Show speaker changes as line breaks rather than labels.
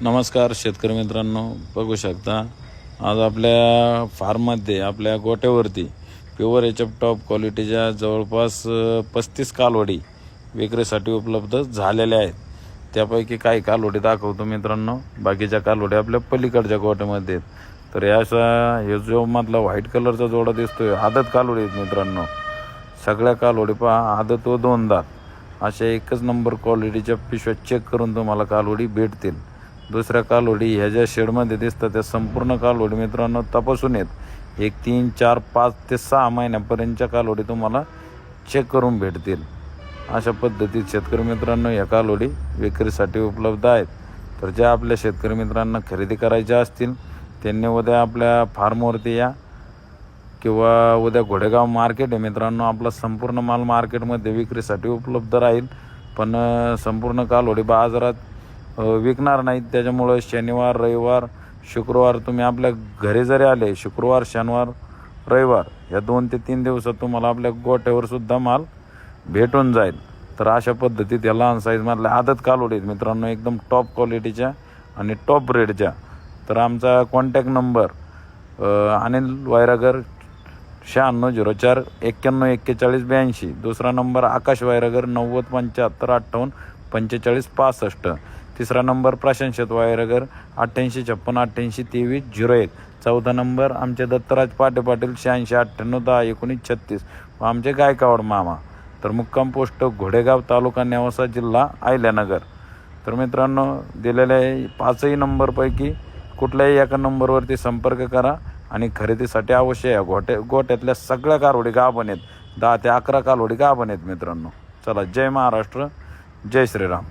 नमस्कार शेतकरी मित्रांनो, बघू शकता आज आपल्या फार्ममध्ये आपल्या गोट्यावरती प्युअर एच एफ टॉप क्वालिटीच्या जवळपास 35 कालवडी विक्रीसाठी उपलब्ध झालेल्या आहेत। त्यापैकी काही कालवडी दाखवतो मित्रांनो, बाकीच्या कालवडी आपल्या पलीकडच्या गोट्यामध्ये आहेत। तर हे जो मधला व्हाईट कलरचा जोडा दिसतोय आदत कालवडी आहेत मित्रांनो। सगळ्या कालवडी पहा आदत व दोन दात अशा एकच नंबर क्वालिटीच्या पिशव्या चेक करून तुम्हाला कालवडी भेटतील। दुसऱ्या कालवडी ह्या ज्या शेडमध्ये दिसतात त्या संपूर्ण कालवडी मित्रांनो तपासून आहेत। 1, 3, 4, 5 ते 6 महिन्यापर्यंतच्या कालवडी तुम्हाला चेक करून भेटतील। अशा पद्धतीत शेतकरी मित्रांनो या कालवडी विक्रीसाठी उपलब्ध आहेत। तर ज्या आपल्या शेतकरी मित्रांना खरेदी करायच्या असतील त्यांनी उद्या आपल्या फार्मवरती या किंवा उद्या घोडेगाव मार्केट आहे मित्रांनो, आपला संपूर्ण माल मार्केटमध्ये विक्रीसाठी उपलब्ध राहील। पण संपूर्ण कालवडी बाजारात विकणार नाहीत, त्याच्यामुळे शनिवार रविवार शुक्रवार तुम्ही आपल्या घरी जरी आले, शुक्रवार शनिवार रविवार या 2 ते 3 दिवसात तुम्हाला आपल्या गोट्यावर सुद्धा माल भेटून जाईल। तर अशा पद्धतीत या लहान साईजमधल्या आदत कालवडी आहेत मित्रांनो, एकदम टॉप क्वालिटीच्या आणि टॉप रेटच्या। तर आमचा कॉन्टॅक्ट नंबर अनिल वैरागर 9604 91 41 82, दुसरा नंबर आकाश वैरागर 90 75 58 45 65, तिसरा नंबर प्रशांत वैरागर 88 56 88 23 01, चौथा नंबर आमचे दत्तराज पाटील 86 98 10 19 36 व आमचे गायकवाड मामा। तर मुक्काम पोस्ट घोडेगाव, तालुका नेवासा, जिल्हा अहिल्यानगर। तर मित्रांनो दिलेल्या 5ही नंबरपैकी कुठल्याही एका नंबरवरती संपर्क करा आणि खरेदीसाठी अवश्य या। गोट्यातल्या सगळ्या कालवडी गाभण आहेत, 10 ते 11 कालवडी गाभण आहेत मित्रांनो। चला, जय महाराष्ट्र, जय श्रीराम।